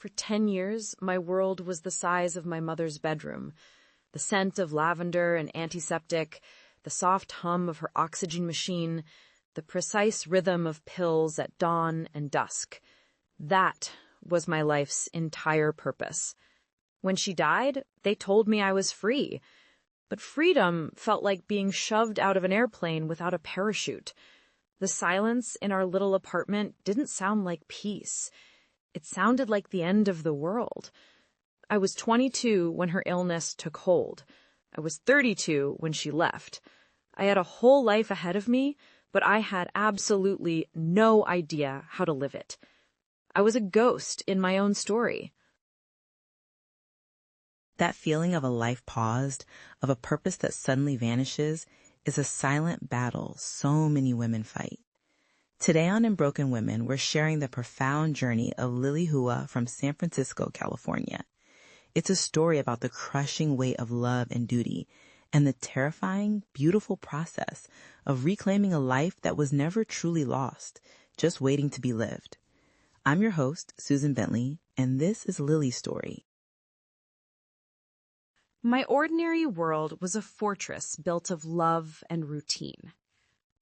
For 10 years, my world was the size of my mother's bedroom. The scent of lavender and antiseptic, the soft hum of her oxygen machine, the precise rhythm of pills at dawn and dusk. That was my life's entire purpose. When she died, they told me I was free. But freedom felt like being shoved out of an airplane without a parachute. The silence in our little apartment didn't sound like peace. It sounded like the end of the world. I was 22 when her illness took hold. I was 32 when she left. I had a whole life ahead of me, but I had absolutely no idea how to live it. I was a ghost in my own story. That feeling of a life paused, of a purpose that suddenly vanishes, is a silent battle so many women fight. Today on Unbroken Women, we're sharing the profound journey of Lily Hua from San Francisco, California. It's a story about the crushing weight of love and duty and the terrifying, beautiful process of reclaiming a life that was never truly lost, just waiting to be lived. I'm your host, Susan Bentley, and this is Lily's story. My ordinary world was a fortress built of love and routine.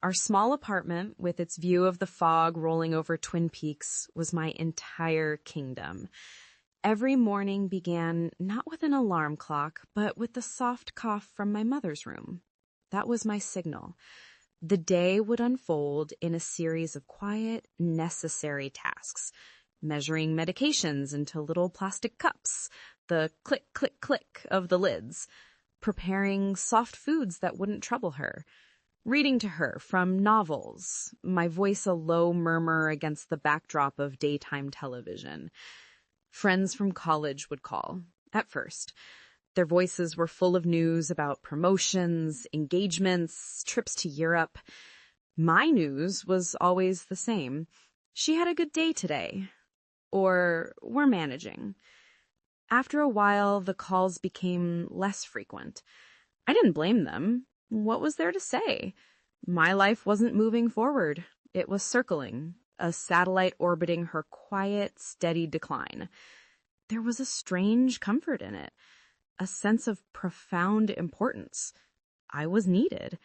Our small apartment, with its view of the fog rolling over Twin Peaks, was my entire kingdom. Every morning began not with an alarm clock, but with the soft cough from my mother's room. That was my signal. The day would unfold in a series of quiet, necessary tasks, measuring medications into little plastic cups, the click, click, click of the lids, preparing soft foods that wouldn't trouble her, reading to her from novels, my voice a low murmur against the backdrop of daytime television. Friends from college would call, at first. Their voices were full of news about promotions, engagements, trips to Europe. My news was always the same. She had a good day today. Or, we're managing. After a while, the calls became less frequent. I didn't blame them. What was there to say? My life wasn't moving forward. It was circling, a satellite orbiting her quiet, steady decline. There was a strange comfort in it, a sense of profound importance. I was needed.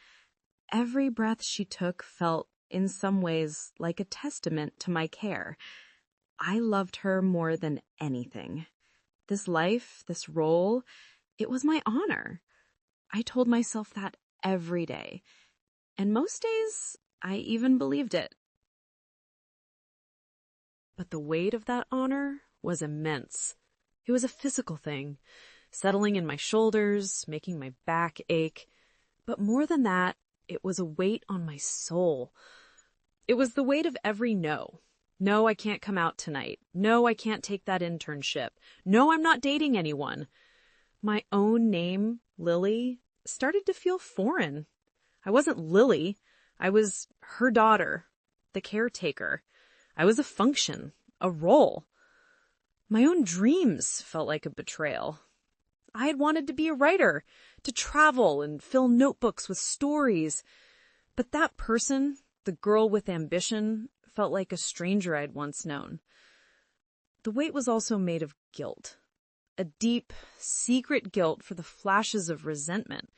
Every breath she took felt, in some ways, like a testament to my care. I loved her more than anything. This life, this role, it was my honor. I told myself that every day. And most days, I even believed it. But the weight of that honor was immense. It was a physical thing, settling in my shoulders, making my back ache. But more than that, it was a weight on my soul. It was the weight of every no. No, I can't come out tonight. No, I can't take that internship. No, I'm not dating anyone. My own name, Lily, started to feel foreign. I wasn't Lily. I was her daughter, the caretaker. I was a function, a role. My own dreams felt like a betrayal. I had wanted to be a writer, to travel and fill notebooks with stories. But that person, the girl with ambition, felt like a stranger I'd once known. The weight was also made of guilt. A deep, secret guilt for the flashes of resentment.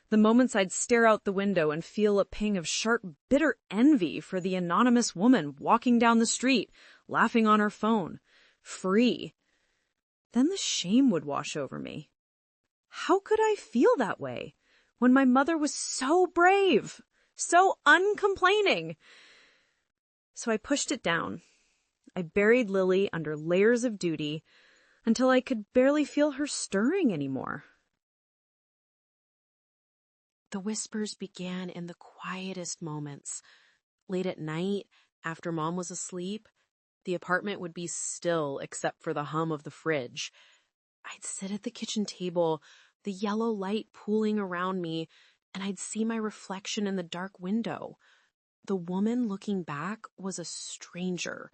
The moments I'd stare out the window and feel a ping of sharp, bitter envy for the anonymous woman walking down the street, laughing on her phone, free. Then the shame would wash over me. How could I feel that way when my mother was so brave, so uncomplaining? So I pushed it down. I buried Lily under layers of duty until I could barely feel her stirring anymore. The whispers began in the quietest moments. Late at night, after Mom was asleep, the apartment would be still except for the hum of the fridge. I'd sit at the kitchen table, the yellow light pooling around me, and I'd see my reflection in the dark window. The woman looking back was a stranger.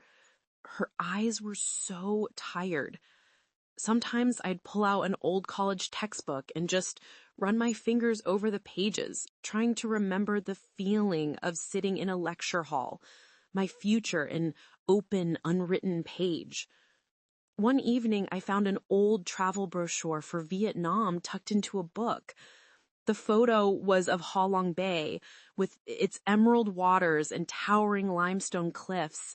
Her eyes were so tired. Sometimes I'd pull out an old college textbook and just run my fingers over the pages, trying to remember the feeling of sitting in a lecture hall, my future an open, unwritten page. One evening, I found an old travel brochure for Vietnam tucked into a book. The photo was of Ha Long Bay, with its emerald waters and towering limestone cliffs.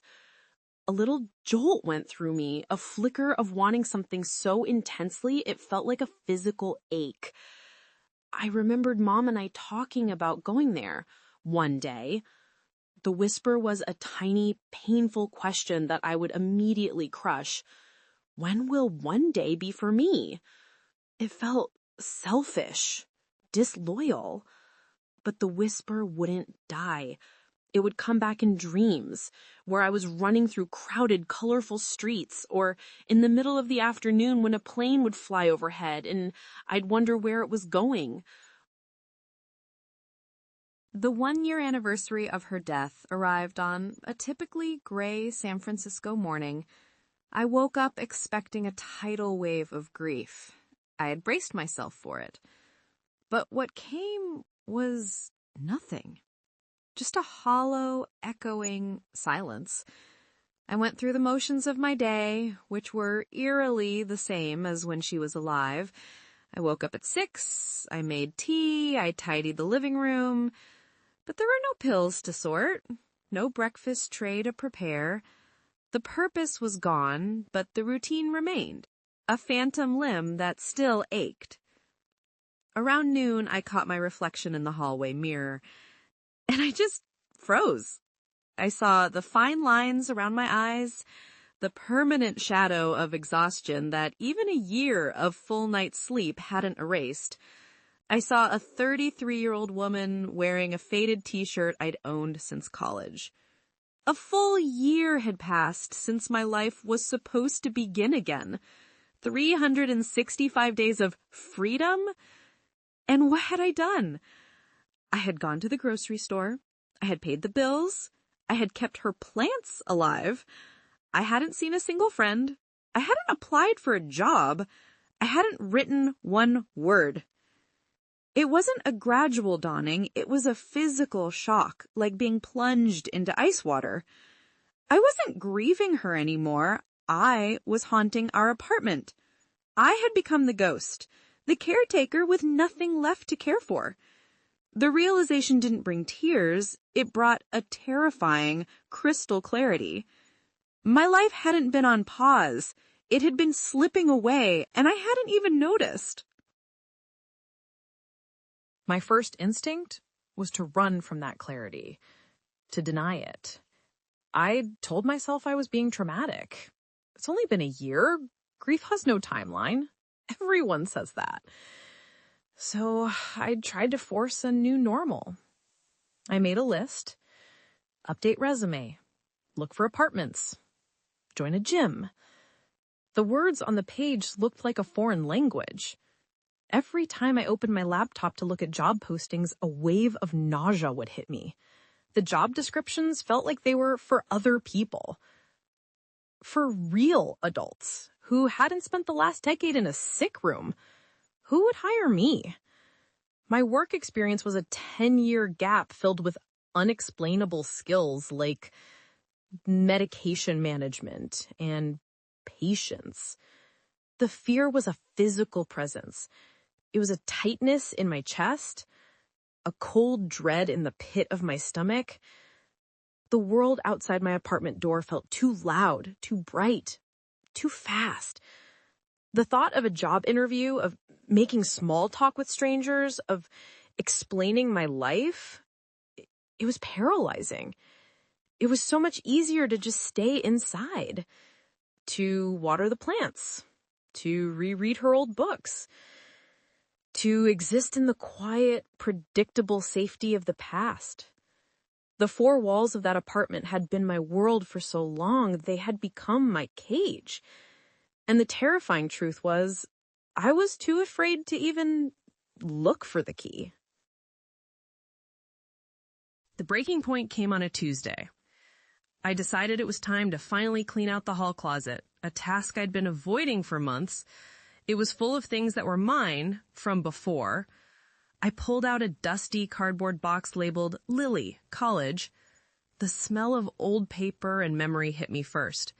A little jolt went through me, a flicker of wanting something so intensely it felt like a physical ache. I remembered Mom and I talking about going there one day. The whisper was a tiny, painful question that I would immediately crush. When will one day be for me? It felt selfish, disloyal. But the whisper wouldn't die. It would come back in dreams, where I was running through crowded, colorful streets, or in the middle of the afternoon when a plane would fly overhead and I'd wonder where it was going. The 1-year anniversary of her death arrived on a typically gray San Francisco morning. I woke up expecting a tidal wave of grief. I had braced myself for it. But what came was nothing. Just a hollow, echoing silence. I went through the motions of my day, which were eerily the same as when she was alive. I woke up at 6, I made tea, I tidied the living room, but there were no pills to sort, no breakfast tray to prepare. The purpose was gone, but the routine remained, a phantom limb that still ached. Around noon, I caught my reflection in the hallway mirror, and I just froze. I saw the fine lines around my eyes, the permanent shadow of exhaustion that even a year of full night's sleep hadn't erased. I saw a 33-year-old woman wearing a faded t-shirt I'd owned since college. A full year had passed since my life was supposed to begin again. 365 days of freedom? And what had I done? I had gone to the grocery store. I had paid the bills. I had kept her plants alive. I hadn't seen a single friend. I hadn't applied for a job. I hadn't written one word. It wasn't a gradual dawning. It was a physical shock, like being plunged into ice water. I wasn't grieving her anymore. I was haunting our apartment. I had become the ghost, the caretaker with nothing left to care for. The realization didn't bring tears. It brought a terrifying, crystal clarity. My life hadn't been on pause. It had been slipping away, and I hadn't even noticed. My first instinct was to run from that clarity, to deny it. I told myself I was being traumatic. It's only been a year. Grief has no timeline. Everyone says that. So I tried to force a new normal. I made a list, update resume, look for apartments, join a gym. The words on the page looked like a foreign language. Every time I opened my laptop to look at job postings, a wave of nausea would hit me. The job descriptions felt like they were for other people. For real adults who hadn't spent the last decade in a sick room. Who would hire me? My work experience was a 10-year gap filled with unexplainable skills like medication management and patience. The fear was a physical presence. It was a tightness in my chest, a cold dread in the pit of my stomach. The world outside my apartment door felt too loud, too bright, too fast. The thought of a job interview, of making small talk with strangers, of explaining my life, it was paralyzing. It was so much easier to just stay inside, to water the plants, to reread her old books, to exist in the quiet, predictable safety of the past. The four walls of that apartment had been my world for so long, they had become my cage. And the terrifying truth was, I was too afraid to even look for the key. The breaking point came on a Tuesday. I decided it was time to finally clean out the hall closet, a task I'd been avoiding for months. It was full of things that were mine from before. I pulled out a dusty cardboard box labeled Lily, College. The smell of old paper and memory hit me first.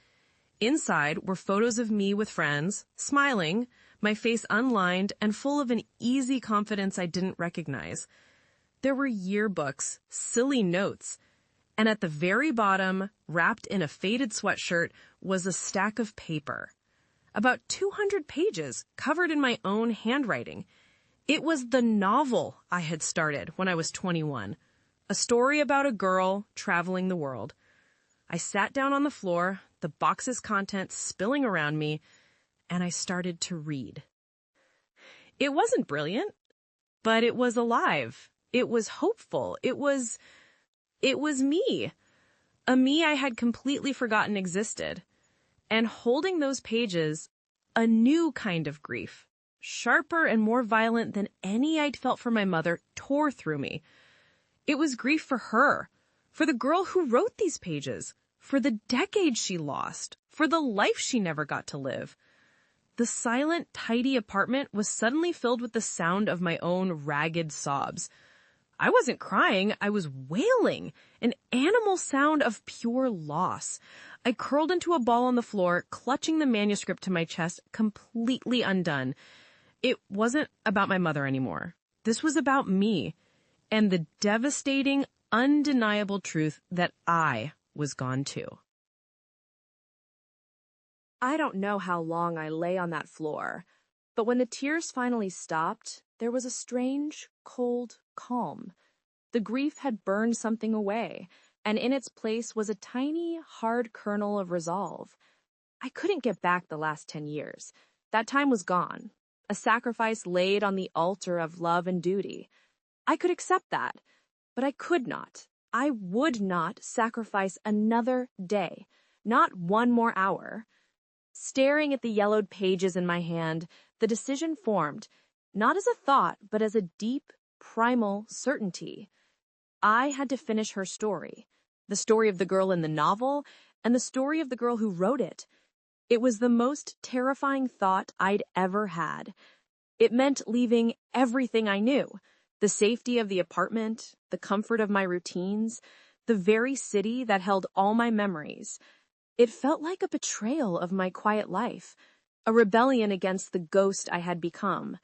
Inside were photos of me with friends, smiling, my face unlined and full of an easy confidence I didn't recognize. There were yearbooks, silly notes, and at the very bottom, wrapped in a faded sweatshirt, was a stack of paper. About 200 pages, covered in my own handwriting. It was the novel I had started when I was 21. A story about a girl traveling the world. I sat down on the floor, the box's contents spilling around me, and I started to read. It wasn't brilliant, but it was alive. It was hopeful. It was me. A me I had completely forgotten existed. And holding those pages, a new kind of grief, sharper and more violent than any I'd felt for my mother, tore through me. It was grief for her, for the girl who wrote these pages, for the decade she lost, for the life she never got to live. The silent, tidy apartment was suddenly filled with the sound of my own ragged sobs. I wasn't crying, I was wailing, an animal sound of pure loss. I curled into a ball on the floor, clutching the manuscript to my chest, completely undone. It wasn't about my mother anymore. This was about me, and the devastating, undeniable truth that I was gone too. I don't know how long I lay on that floor, but when the tears finally stopped, there was a strange, cold calm. The grief had burned something away, and in its place was a tiny, hard kernel of resolve. I couldn't get back the last 10 years. That time was gone, a sacrifice laid on the altar of love and duty. I could accept that, but I could not. I would not sacrifice another day, not one more hour. Staring at the yellowed pages in my hand, the decision formed, not as a thought, but as a deep, primal certainty. I had to finish her story, the story of the girl in the novel, and the story of the girl who wrote it. It was the most terrifying thought I'd ever had. It meant leaving everything I knew, the safety of the apartment, the comfort of my routines, the very city that held all my memories. It felt like a betrayal of my quiet life, a rebellion against the ghost I had become.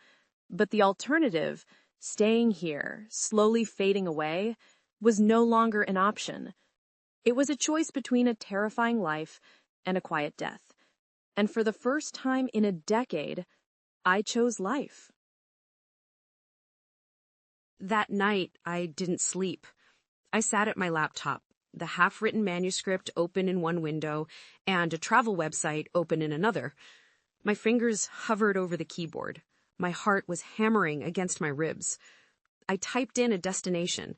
But the alternative, staying here, slowly fading away, was no longer an option. It was a choice between a terrifying life and a quiet death. And for the first time in a decade, I chose life. That night, I didn't sleep. I sat at my laptop, the half-written manuscript open in one window and a travel website open in another. My fingers hovered over the keyboard. My heart was hammering against my ribs. I typed in a destination,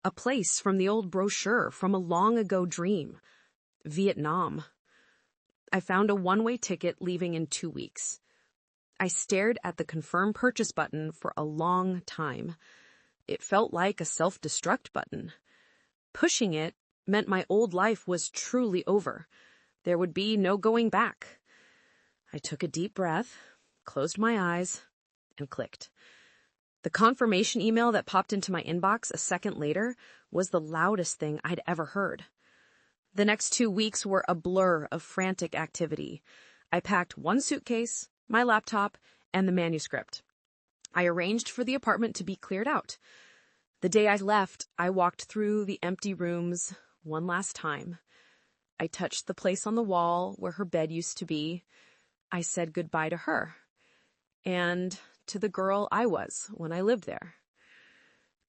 a place from the old brochure from a long-ago dream. Vietnam. I found a one-way ticket leaving in 2 weeks. I stared at the confirm purchase button for a long time. It felt like a self-destruct button. Pushing it meant my old life was truly over. There would be no going back. I took a deep breath, closed my eyes, and clicked. The confirmation email that popped into my inbox a second later was the loudest thing I'd ever heard. The next 2 weeks were a blur of frantic activity. I packed one suitcase, my laptop, and the manuscript. I arranged for the apartment to be cleared out. The day I left, I walked through the empty rooms one last time. I touched the place on the wall where her bed used to be. I said goodbye to her and to the girl I was when I lived there.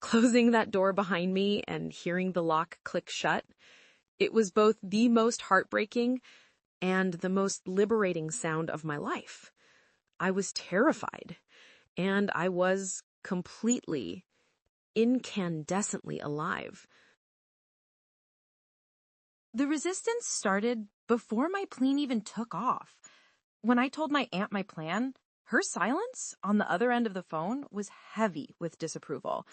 Closing that door behind me and hearing the lock click shut, it was both the most heartbreaking and the most liberating sound of my life. I was terrified, and I was completely, incandescently alive. The resistance started before my plane even took off. When I told my aunt my plan, her silence on the other end of the phone was heavy with disapproval.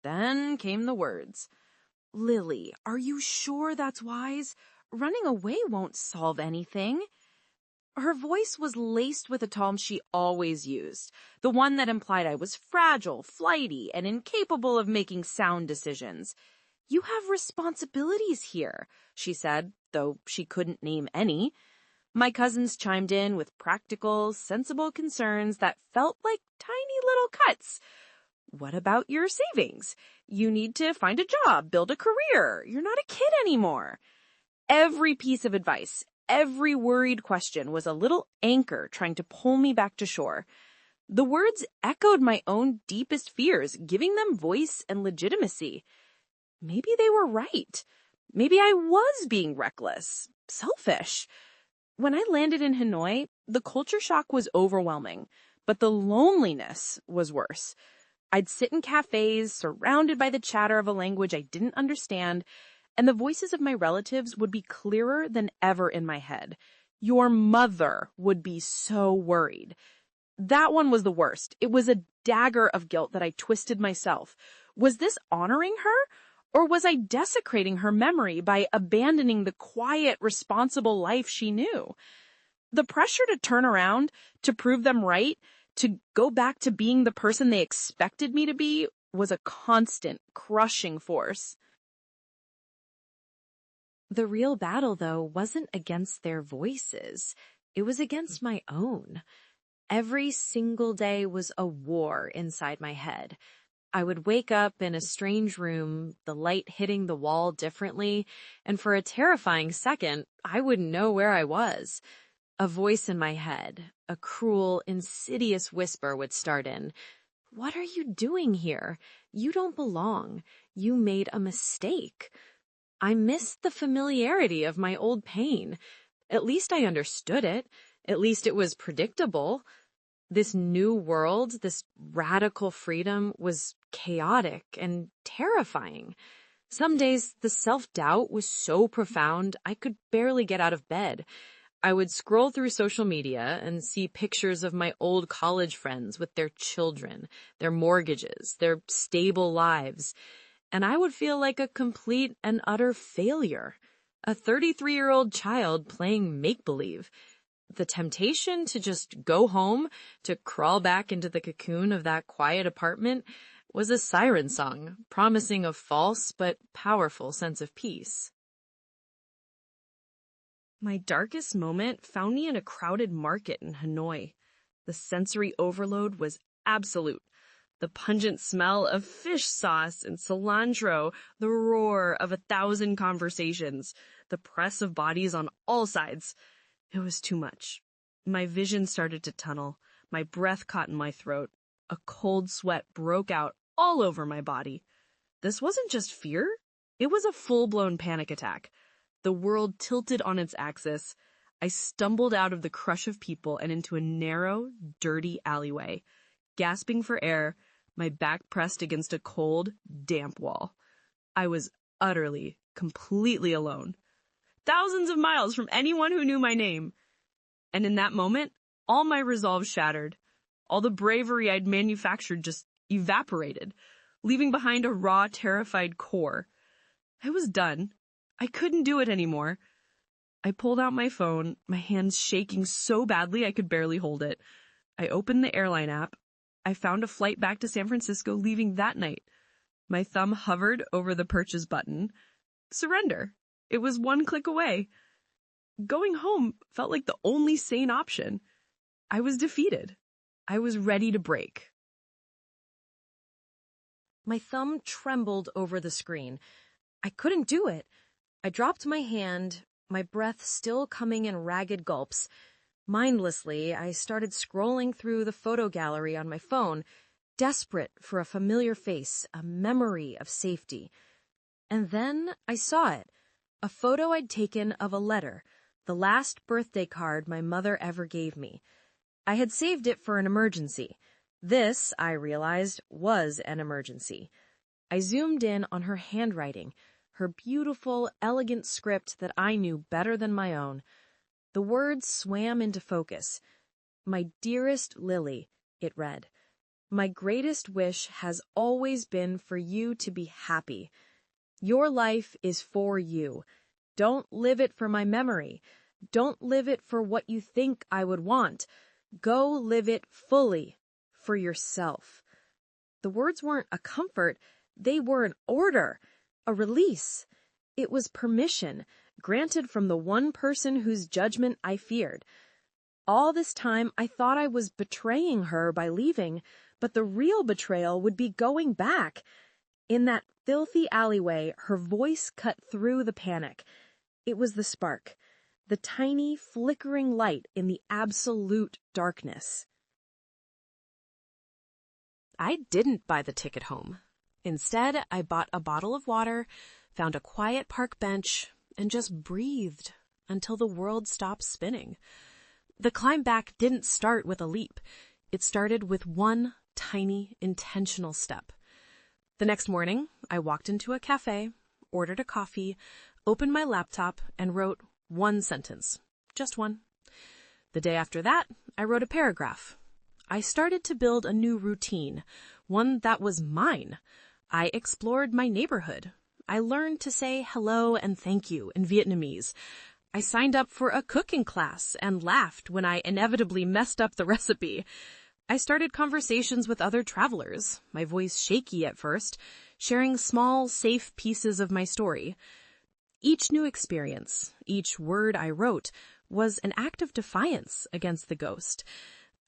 Then came the words, "Lily, are you sure that's wise? Running away won't solve anything." Her voice was laced with a tone she always used, the one that implied I was fragile, flighty, and incapable of making sound decisions. "You have responsibilities here," she said, though she couldn't name any. My cousins chimed in with practical, sensible concerns that felt like tiny little cuts. What about your savings? You need to find a job, build a career. You're not a kid anymore. Every piece of advice, every worried question was a little anchor trying to pull me back to shore. The words echoed my own deepest fears, giving them voice and legitimacy. Maybe they were right. Maybe I was being reckless, selfish. When I landed in Hanoi, the culture shock was overwhelming, but the loneliness was worse. I'd sit in cafes, surrounded by the chatter of a language I didn't understand, and the voices of my relatives would be clearer than ever in my head. Your mother would be so worried. That one was the worst. It was a dagger of guilt that I twisted myself. Was this honoring her? Or was I desecrating her memory by abandoning the quiet, responsible life she knew? The pressure to turn around, to prove them right, to go back to being the person they expected me to be, was a constant, crushing force. The real battle, though, wasn't against their voices. It was against my own. Every single day was a war inside my head. I would wake up in a strange room, the light hitting the wall differently, and for a terrifying second, I wouldn't know where I was. A voice in my head, a cruel, insidious whisper would start in. What are you doing here? You don't belong. You made a mistake. I missed the familiarity of my old pain. At least I understood it. At least it was predictable. This new world, this radical freedom was chaotic and terrifying. Some days the self-doubt was so profound I could barely get out of bed. I would scroll through social media and see pictures of my old college friends with their children, their mortgages, their stable lives, and I would feel like a complete and utter failure, a 33-year-old child playing make-believe. The temptation to just go home, to crawl back into the cocoon of that quiet apartment, was a siren song, promising a false but powerful sense of peace. My darkest moment found me in a crowded market in Hanoi. The sensory overload was absolute. The pungent smell of fish sauce and cilantro, the roar of 1,000 conversations, the press of bodies on all sides. It was too much. My vision started to tunnel. My breath caught in my throat. A cold sweat broke out all over my body. This wasn't just fear. It was a full-blown panic attack. The world tilted on its axis. I stumbled out of the crush of people and into a narrow, dirty alleyway. Gasping for air, my back pressed against a cold, damp wall. I was utterly, completely alone. Thousands of miles from anyone who knew my name. And in that moment, all my resolve shattered. All the bravery I'd manufactured just evaporated, leaving behind a raw, terrified core. I was done. I couldn't do it anymore. I pulled out my phone, my hands shaking so badly I could barely hold it. I opened the airline app. I found a flight back to San Francisco, leaving that night. My thumb hovered over the purchase button. Surrender. It was one click away. Going home felt like the only sane option. I was defeated. I was ready to break. My thumb trembled over the screen. I couldn't do it. I dropped my hand, my breath still coming in ragged gulps. Mindlessly, I started scrolling through the photo gallery on my phone, desperate for a familiar face, a memory of safety. And then I saw it. A photo I'd taken of a letter, the last birthday card my mother ever gave me. I had saved it for an emergency. This, I realized, was an emergency. I zoomed in on her handwriting, her beautiful, elegant script that I knew better than my own. The words swam into focus. "My dearest Lily," it read. "My greatest wish has always been for you to be happy. Your life is for you. Don't live it for my memory. Don't live it for what you think I would want. Go live it fully, for yourself." The words weren't a comfort, they were an order, a release. It was permission, granted from the one person whose judgment I feared. All this time, I thought I was betraying her by leaving, but the real betrayal would be going back. In that filthy alleyway, her voice cut through the panic. It was the spark, the tiny, flickering light in the absolute darkness. I didn't buy the ticket home. Instead, I bought a bottle of water, found a quiet park bench, and just breathed until the world stopped spinning. The climb back didn't start with a leap. It started with one tiny, intentional step. The next morning, I walked into a cafe, ordered a coffee, opened my laptop, and wrote one sentence. Just one. The day after that, I wrote a paragraph. I started to build a new routine, one that was mine. I explored my neighborhood. I learned to say hello and thank you in Vietnamese. I signed up for a cooking class and laughed when I inevitably messed up the recipe. I started conversations with other travelers, my voice shaky at first, sharing small, safe pieces of my story. Each new experience, each word I wrote, was an act of defiance against the ghost.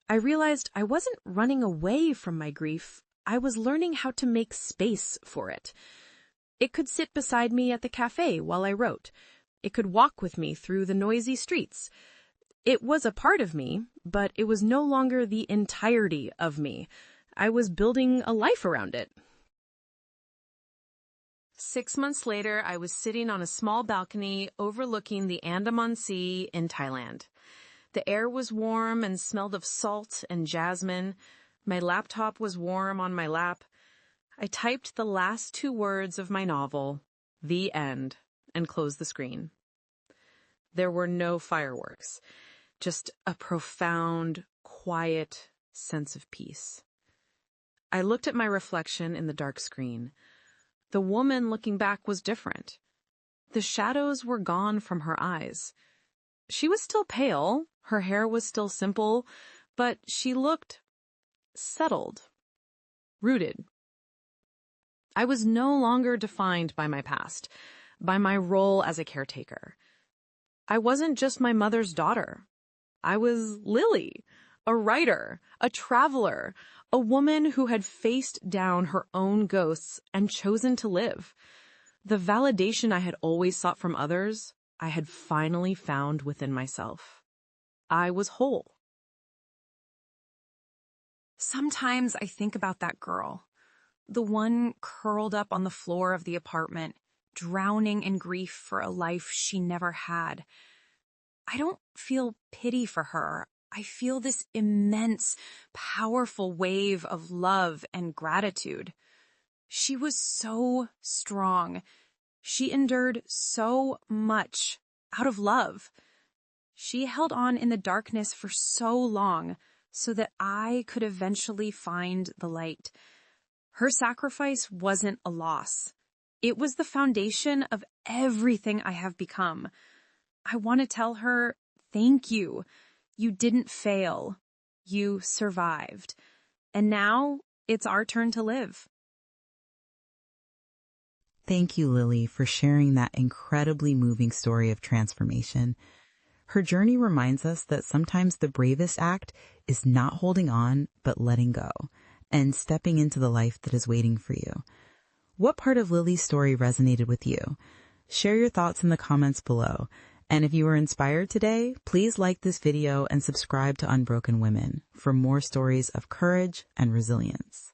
I realized I wasn't running away from my grief. I was learning how to make space for it. It could sit beside me at the cafe while I wrote. It could walk with me through the noisy streets. It was a part of me, but it was no longer the entirety of me. I was building a life around it. 6 months later, I was sitting on a small balcony overlooking the Andaman Sea in Thailand. The air was warm and smelled of salt and jasmine. My laptop was warm on my lap. I typed the last 2 words of my novel, "The End," and closed the screen. There were no fireworks, just a profound, quiet sense of peace. I looked at my reflection in the dark screen. The woman looking back was different. The shadows were gone from her eyes. She was still pale, her hair was still simple, but she looked settled, rooted. I was no longer defined by my past, by my role as a caretaker. I wasn't just my mother's daughter. I was Lily, a writer, a traveler, a woman who had faced down her own ghosts and chosen to live. The validation I had always sought from others, I had finally found within myself. I was whole. Sometimes I think about that girl, the one curled up on the floor of the apartment, drowning in grief for a life she never had. I don't feel pity for her. I feel this immense, powerful wave of love and gratitude. She was so strong. She endured so much out of love. She held on in the darkness for so long so that I could eventually find the light. Her sacrifice wasn't a loss. It was the foundation of everything I have become. I want to tell her, thank you. You didn't fail. You survived. And now it's our turn to live. Thank you, Lily, for sharing that incredibly moving story of transformation. Her journey reminds us that sometimes the bravest act is not holding on, but letting go and stepping into the life that is waiting for you. What part of Lily's story resonated with you? Share your thoughts in the comments below. And if you were inspired today, please like this video and subscribe to Unbroken Women for more stories of courage and resilience.